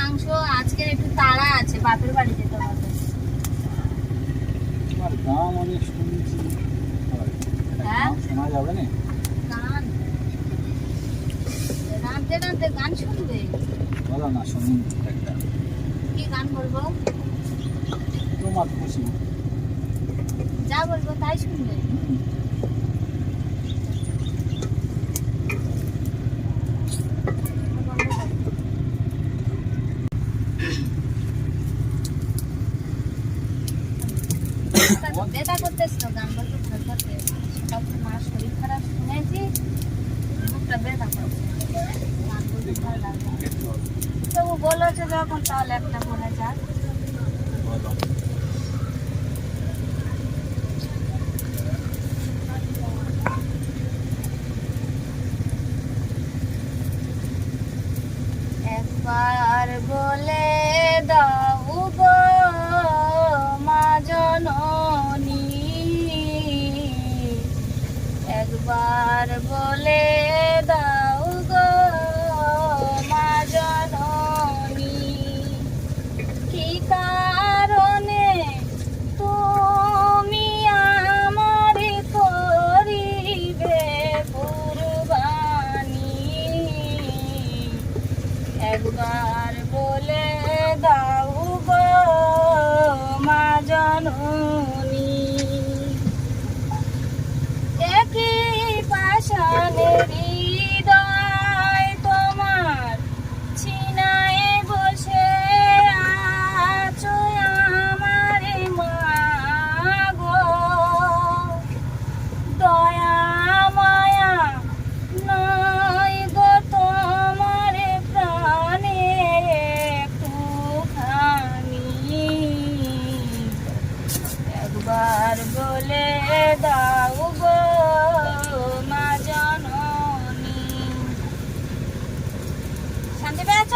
মাংস আজকে একটু তাড়া আছে, বাপের বাড়ি যেতে হবে। তোমার গান অনেক শুনছি। হ্যাঁ? শোনা যাবে না? গান রাঁধতে রাঁধতে গান শুনবে? বলো না, শুনুন একটা। কি গান বলবো? তোমার খুশি। যা বলবো তাই শুনবে? ব্যথা করতেছিল, গান বলতে ভয় করতে। সকাল থেকে মার শরীর খারাপ শুনেছি, মুখটা ব্যথা করছে, গান বলতে ভয় লাগে। তবু বলেছে যখন, তাহলে একটা বলে যাক। বলো। একবার বলে দাও গো মা জননী, একবার বলে দাও গো মা জননী, কি কারণে তুমি আমারে করিবে কুরবানি, একবার বলে দাও গো মা জননী। একই পাষাণের হৃদয় তোমার ছিনায় বসে আছো আমারে মা গো, দয়া মায়া নয় গো তোমারে প্রাণে একটুখানি, একবার বলে দাও গো মা জননী। শান্তি পেয়েছ?